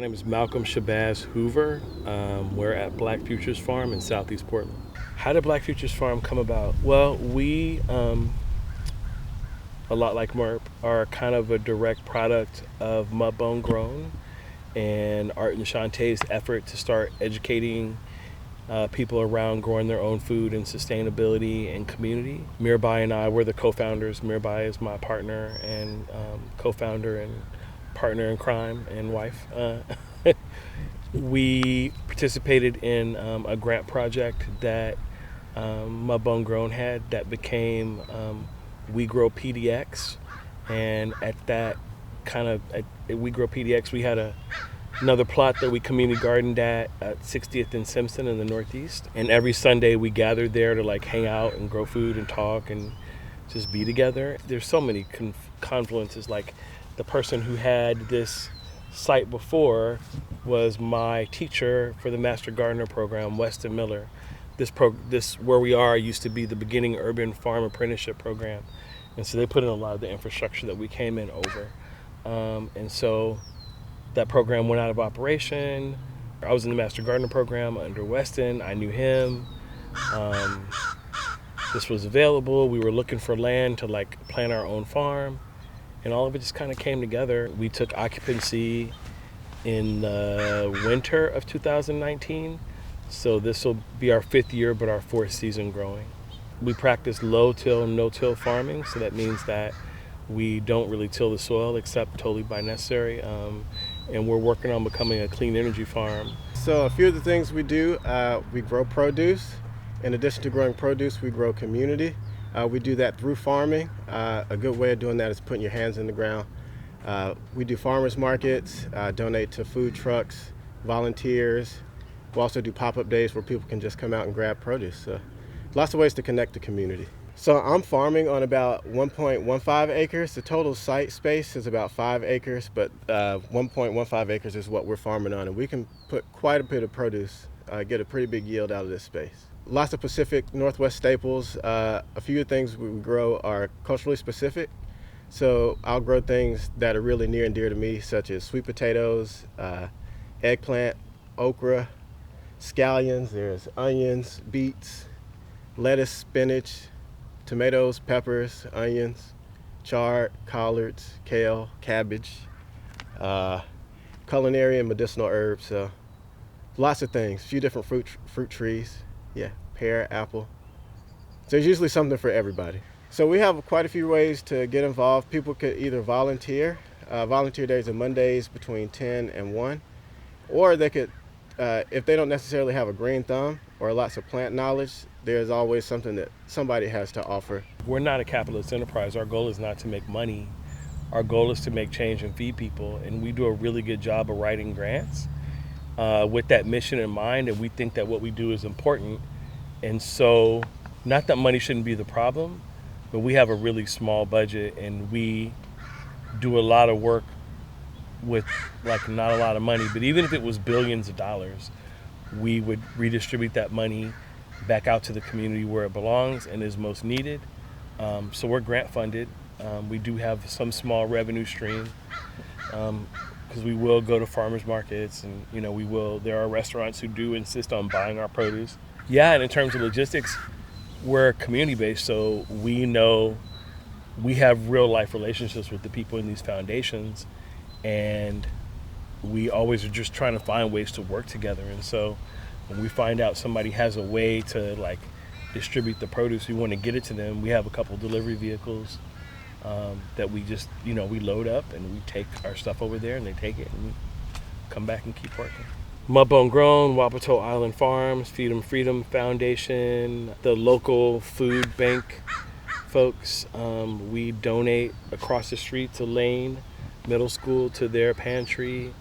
name is Malcolm Shabazz Hoover. We're at Black Futures Farm in Southeast Portland. How did Black Futures Farm come about? Well, we, a lot like MERP, are kind of a direct product of Mudbone Grown and Art and Shantae's effort to start educating people around growing their own food and sustainability and community. Mirabai and I were the co-founders. Mirabai is my partner and co-founder and partner in crime and wife. We participated in a grant project that Mudbone Grown had that became We Grow PDX, and at that at We Grow PDX we had another plot that we community gardened at 60th and Simpson in the Northeast, and every Sunday we gathered there to hang out and grow food and talk and just be together. There's so many confluences. The person who had this site before was my teacher for the Master Gardener program, Weston Miller. This where we are used to be the beginning urban farm apprenticeship program, and so they put in a lot of the infrastructure that we came in over, and so that program went out of operation. I was in the Master Gardener program under Weston. I knew him. This was available. We were looking for land to plant our own farm, and all of it just kind of came together. We took occupancy in the winter of 2019. So this will be our 5th year, but our 4th season growing. We practice low-till, no-till farming, so that means that we don't really till the soil except totally by necessary. And we're working on becoming a clean energy farm. So a few of the things we do, we grow produce. In addition to growing produce, we grow community. We do that through farming. A good way of doing that is putting your hands in the ground. We do farmers markets, donate to food trucks, volunteers. We also do pop-up days where people can just come out and grab produce. So lots of ways to connect the community. So I'm farming on about 1.15 acres. The total site space is about 5 acres, but 1.15 acres is what we're farming on, and we can put quite a bit of produce, get a pretty big yield out of this space. Lots of Pacific Northwest staples. A few of the things we grow are culturally specific. So I'll grow things that are really near and dear to me, such as sweet potatoes, eggplant, okra, scallions, there's onions, beets, lettuce, spinach, tomatoes, peppers, onions, chard, collards, kale, cabbage, culinary and medicinal herbs. So lots of things, a few different fruit trees. Yeah, pear, apple. So there's usually something for everybody. So we have quite a few ways to get involved. People could either volunteer. Volunteer days are Mondays between 10 and 1. Or they could, if they don't necessarily have a green thumb or lots of plant knowledge, there's always something that somebody has to offer. We're not a capitalist enterprise. Our goal is not to make money. Our goal is to make change and feed people. And we do a really good job of writing grants with that mission in mind. And we think that what we do is important. And so, not that money shouldn't be the problem, but we have a really small budget and we do a lot of work with not a lot of money. But even if it was billions of dollars, we would redistribute that money back out to the community where it belongs and is most needed. So we're grant funded. We do have some small revenue stream because we will go to farmers markets, and there are restaurants who do insist on buying our produce. Yeah, and in terms of logistics, we're community based, so we know we have real life relationships with the people in these foundations, and we always are just trying to find ways to work together. And so when we find out somebody has a way to distribute the produce, we want to get it to them. We have a couple delivery vehicles that we just we load up and we take our stuff over there and they take it and we come back and keep working. Mudbone Grown, Wapato Island Farms, Feed 'em Freedom Foundation, the local food bank folks. We donate across the street to Lane Middle School to their pantry.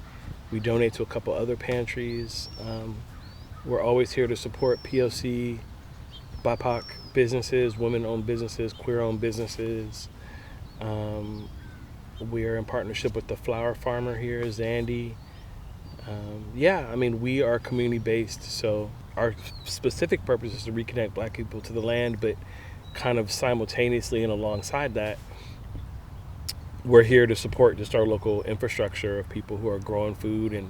We donate to a couple other pantries. We're always here to support POC, BIPOC businesses, women-owned businesses, queer-owned businesses. We're in partnership with the flower farmer here, Zandy. We are community-based, so our specific purpose is to reconnect Black people to the land, but kind of simultaneously and alongside that, we're here to support just our local infrastructure of people who are growing food and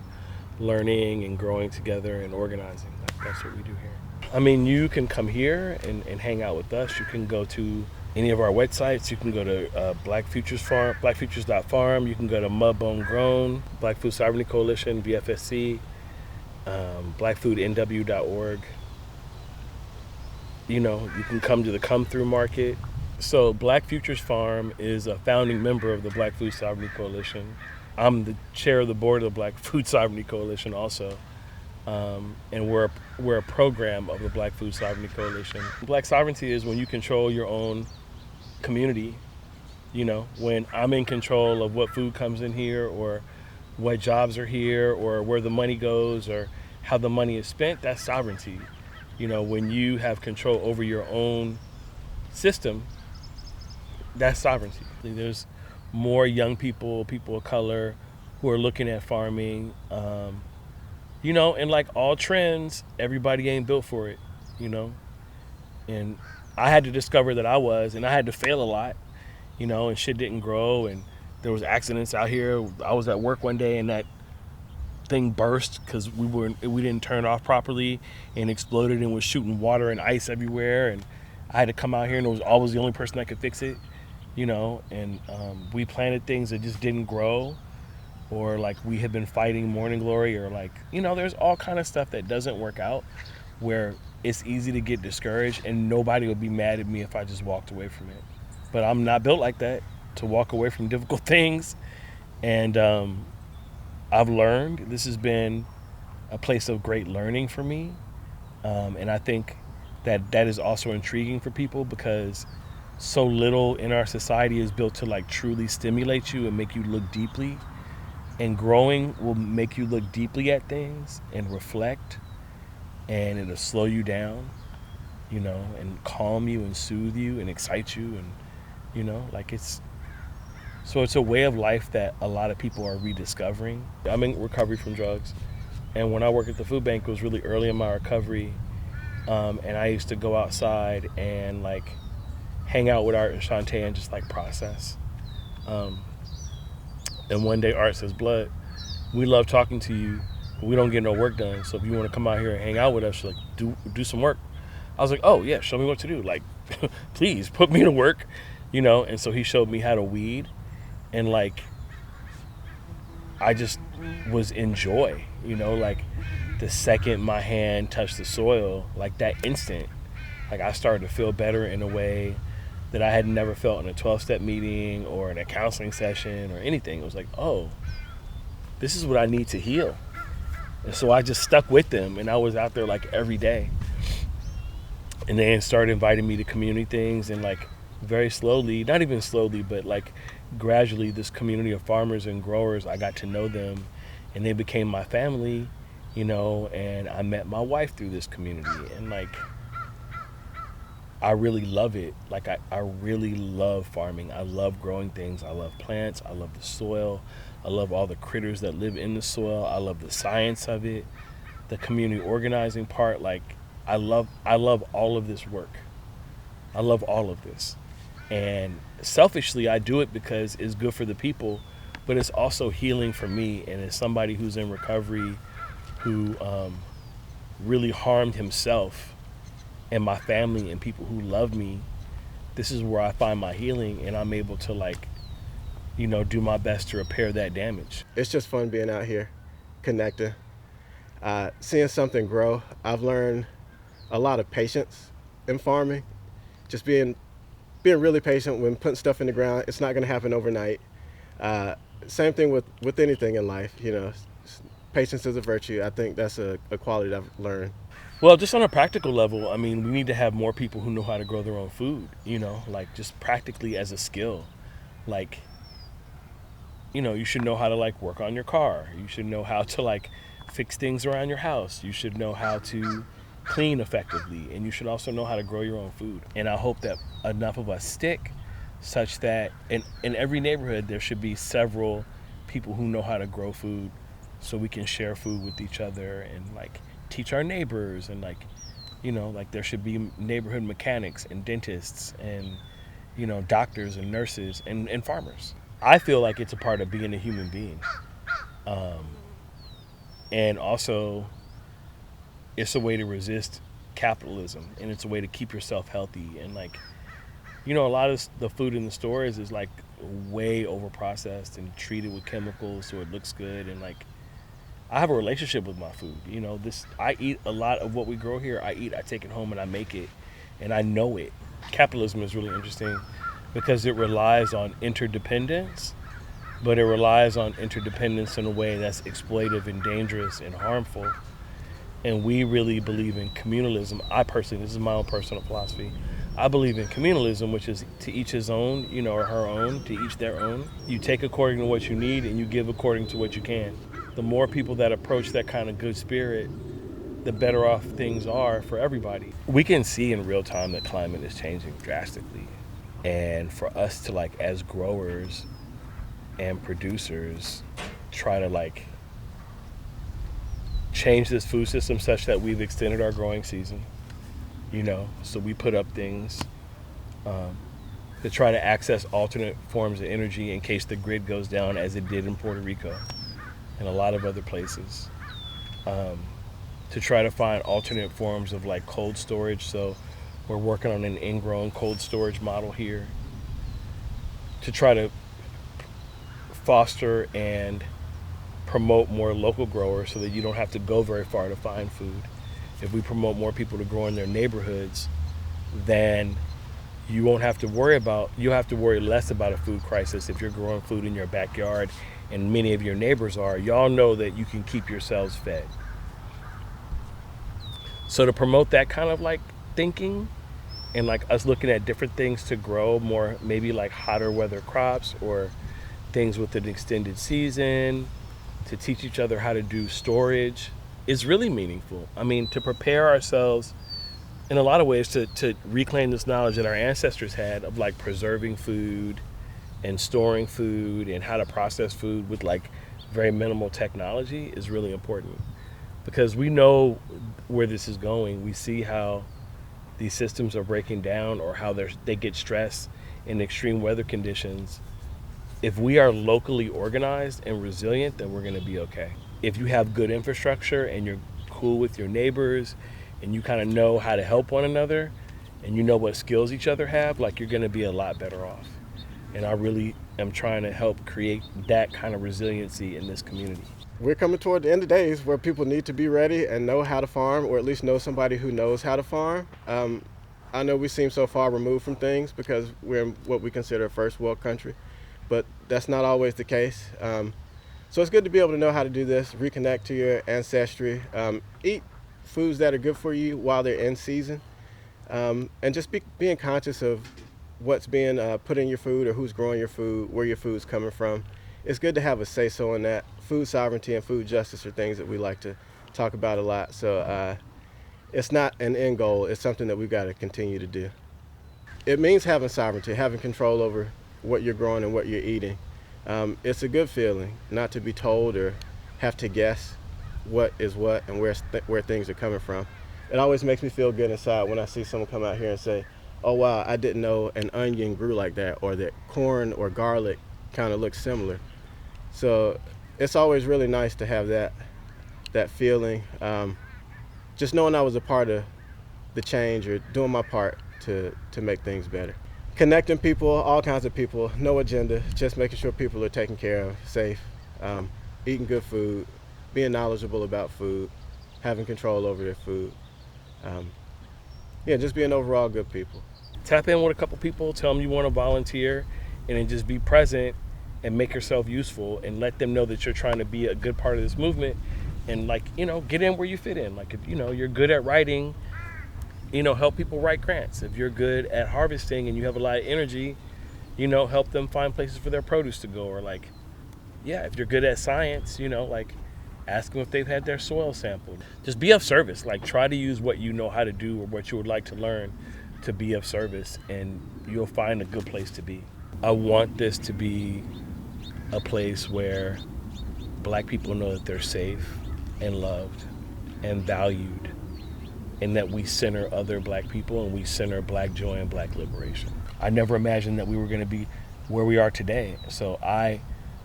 learning and growing together and organizing. That's what we do here. I mean, you can come here and hang out with us. You can go to any of our websites. You can go to Black Futures Farm, blackfutures.farm. You can go to Mudbone Grown, Black Food Sovereignty Coalition, BFSC, blackfoodnw.org. You know, you can come to the Come Through Market. So Black Futures Farm is a founding member of the Black Food Sovereignty Coalition. I'm the chair of the board of the Black Food Sovereignty Coalition also. And we're a program of the Black Food Sovereignty Coalition. Black sovereignty is when you control your own community. You know, when I'm in control of what food comes in here, or what jobs are here, or where the money goes, or how the money is spent, that's sovereignty. You know, when you have control over your own system, that's sovereignty. There's more young people, people of color, who are looking at farming. You know, and like all trends, everybody ain't built for it, you know. And I had to discover that I was, and I had to fail a lot, you know, and shit didn't grow, and there was accidents out here. I was at work one day and that thing burst because we didn't turn it off properly, and exploded and was shooting water and ice everywhere, and I had to come out here, and I was the only person that could fix it, you know. And we planted things that just didn't grow, or like we had been fighting morning glory, or like, you know, there's all kind of stuff that doesn't work out where it's easy to get discouraged, and nobody would be mad at me if I just walked away from it. But I'm not built like that, to walk away from difficult things. And I've learned. This has been a place of great learning for me. And I think that is also intriguing for people, because so little in our society is built to like truly stimulate you and make you look deeply. And growing will make you look deeply at things and reflect, and it'll slow you down, you know, and calm you and soothe you and excite you, and, you know, like it's a way of life that a lot of people are rediscovering. I'm in recovery from drugs, and when I worked at the food bank, it was really early in my recovery, and I used to go outside and like hang out with Art and Shantae and just like process. And one day Art says, "Blood, we love talking to you, but we don't get no work done. So if you want to come out here and hang out with us, like do some work." I was like, "Oh yeah, show me what to do. Like, please put me to work, you know." And so he showed me how to weed, and like, I just was in joy, you know, like the second my hand touched the soil, like that instant, like I started to feel better in a way that I had never felt in a 12-step meeting or in a counseling session or anything. It was like, oh, this is what I need to heal. And so I just stuck with them, and I was out there like every day. And they started inviting me to community things, and like very slowly, not even slowly, but like gradually, this community of farmers and growers, I got to know them, and they became my family, you know. And I met my wife through this community, and like I really love it. Like I really love farming. I love growing things. I love plants. I love the soil. I love all the critters that live in the soil. I love the science of it, the community organizing part. Like I love all of this work. I love all of this. And selfishly, I do it because it's good for the people, but it's also healing for me. And as somebody who's in recovery, who really harmed himself and my family and people who love me, this is where I find my healing, and I'm able to like, you know, do my best to repair that damage. It's just fun being out here, connecting, seeing something grow. I've learned a lot of patience in farming, just being really patient when putting stuff in the ground. It's not going to happen overnight. Same thing with anything in life, you know. Patience is a virtue. I think that's a quality that I've learned. Well, just on a practical level, I mean, we need to have more people who know how to grow their own food, you know, like just practically as a skill. Like, you know, you should know how to like work on your car. You should know how to like fix things around your house. You should know how to clean effectively, and you should also know how to grow your own food. And I hope that enough of us stick such that in every neighborhood there should be several people who know how to grow food, so we can share food with each other and like teach our neighbors. And like, you know, like there should be neighborhood mechanics and dentists and, you know, doctors and nurses and farmers. I feel like it's a part of being a human being. And also, it's a way to resist capitalism, and it's a way to keep yourself healthy. And like, a lot of the food in the stores is like way over processed and treated with chemicals so it looks good. And like, I have a relationship with my food. I eat a lot of what we grow here. I take it home and I make it, and I know it. Capitalism is really interesting because it relies on interdependence, but it relies on interdependence in a way that's exploitive and dangerous and harmful. And we really believe in communalism. I personally, this is my own personal philosophy, I believe in communalism, which is to each his own, or her own, to each their own. You take according to what you need and you give according to what you can. The more people that approach that kind of good spirit, the better off things are for everybody. We can see in real time that climate is changing drastically. And for us to, like, as growers and producers, try to like change this food system such that we've extended our growing season, so we put up things to try to access alternate forms of energy in case the grid goes down, as it did in Puerto Rico and a lot of other places, to try to find alternate forms of like cold storage. So we're working on an ingrown cold storage model here to try to foster and promote more local growers so that you don't have to go very far to find food. If we promote more people to grow in their neighborhoods, then you'll have to worry less about a food crisis if you're growing food in your backyard and many of your neighbors are. Y'all know that you can keep yourselves fed. So to promote that kind of like thinking and like us looking at different things to grow more, maybe like hotter weather crops or things with an extended season, to teach each other how to do storage, is really meaningful. I mean, to prepare ourselves in a lot of ways to reclaim this knowledge that our ancestors had of like preserving food and storing food and how to process food with like very minimal technology is really important, because we know where this is going. We see how these systems are breaking down, or how they get stressed in extreme weather conditions. If we are locally organized and resilient, then we're going to be okay. If you have good infrastructure and you're cool with your neighbors and you kind of know how to help one another and you know what skills each other have, like, you're going to be a lot better off. And I really am trying to help create that kind of resiliency in this community. We're coming toward the end of days where people need to be ready and know how to farm, or at least know somebody who knows how to farm. I know we seem so far removed from things because we're in what we consider a first world country, but that's not always the case. So it's good to be able to know how to do this, reconnect to your ancestry, eat foods that are good for you while they're in season, and just being conscious of what's being put in your food, or who's growing your food, where your food's coming from. It's good to have a say-so in that. Food sovereignty and food justice are things that we like to talk about a lot. So it's not an end goal. It's something that we've got to continue to do. It means having sovereignty, having control over what you're growing and what you're eating. It's a good feeling not to be told or have to guess what is what and where things are coming from. It always makes me feel good inside when I see someone come out here and say, oh wow, I didn't know an onion grew like that, or that corn or garlic kind of looks similar. So it's always really nice to have that feeling, just knowing I was a part of the change or doing my part to make things better. Connecting people, all kinds of people, no agenda, just making sure people are taken care of, safe, eating good food, being knowledgeable about food, having control over their food. Just being overall good people. Tap in with a couple people, tell them you want to volunteer, and then just be present and make yourself useful and let them know that you're trying to be a good part of this movement, and get in where you fit in. Like, if you're good at writing, help people write grants. If you're good at harvesting and you have a lot of energy, help them find places for their produce to go. Or if you're good at science, ask them if they've had their soil sampled. Just be of service. Like, try to use what you know how to do or what you would like to learn to be of service, and you'll find a good place to be. I want this to be a place where Black people know that they're safe and loved and valued, and that we center other Black people and we center Black joy and Black liberation. I never imagined that we were going to be where we are today. So I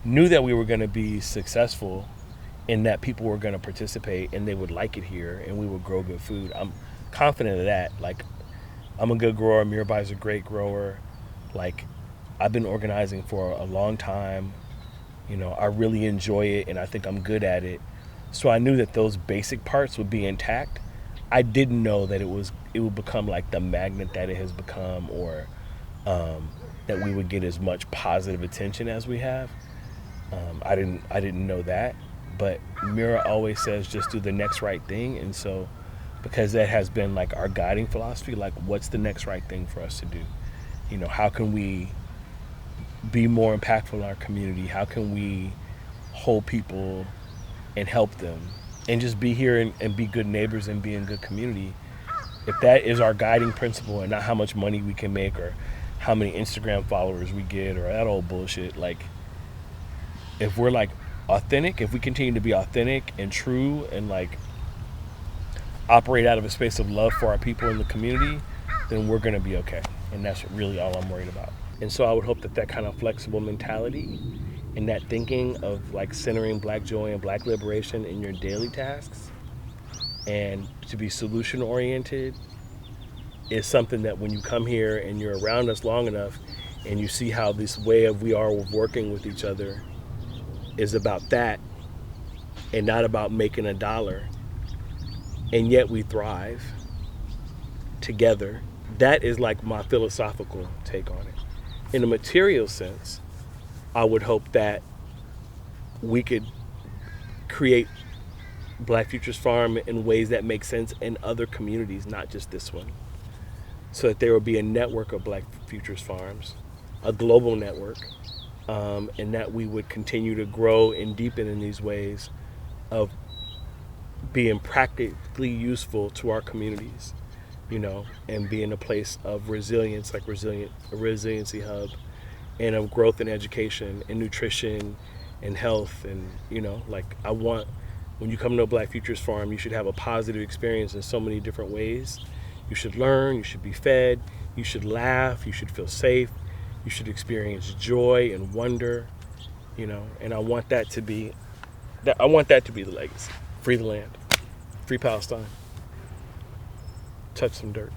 knew that we were going to be successful and that people were going to participate and they would like it here and we would grow good food. I'm confident of that. Like, I'm a good grower. Mirabai's a great grower. Like, I've been organizing for a long time. You know, I really enjoy it and I think I'm good at it. So I knew that those basic parts would be intact. I didn't know that it would become like the magnet that it has become, or that we would get as much positive attention as we have. I didn't know that, but Mira always says just do the next right thing, and so because that has been like our guiding philosophy, like what's the next right thing for us to do? You know, how can we be more impactful in our community? How can we hold people and help them and just be here and be good neighbors and be in good community? If that is our guiding principle and not how much money we can make or how many Instagram followers we get or that old bullshit, like if we're like authentic, if we continue to be authentic and true and like operate out of a space of love for our people in the community, then we're going to be okay. And that's really all I'm worried about. And so I would hope that that kind of flexible mentality and that thinking of like centering Black joy and Black liberation in your daily tasks and to be solution oriented is something that when you come here and you're around us long enough and you see how this way of we are working with each other is about that and not about making a dollar, and yet we thrive together. That is like my philosophical take on it. In a material sense, I would hope that we could create Black Futures Farm in ways that make sense in other communities, not just this one. So that there will be a network of Black Futures Farms, a global network, and that we would continue to grow and deepen in these ways of being practically useful to our communities, you know, and being a place of resilience, like a resiliency hub, and of growth and education and nutrition and health. And, you know, like I want, when you come to a Black Futures Farm, you should have a positive experience in so many different ways. You should learn, you should be fed, you should laugh, you should feel safe, you should experience joy and wonder, you know, and I want that to be the legacy. Free the land. Free Palestine. Touch some dirt.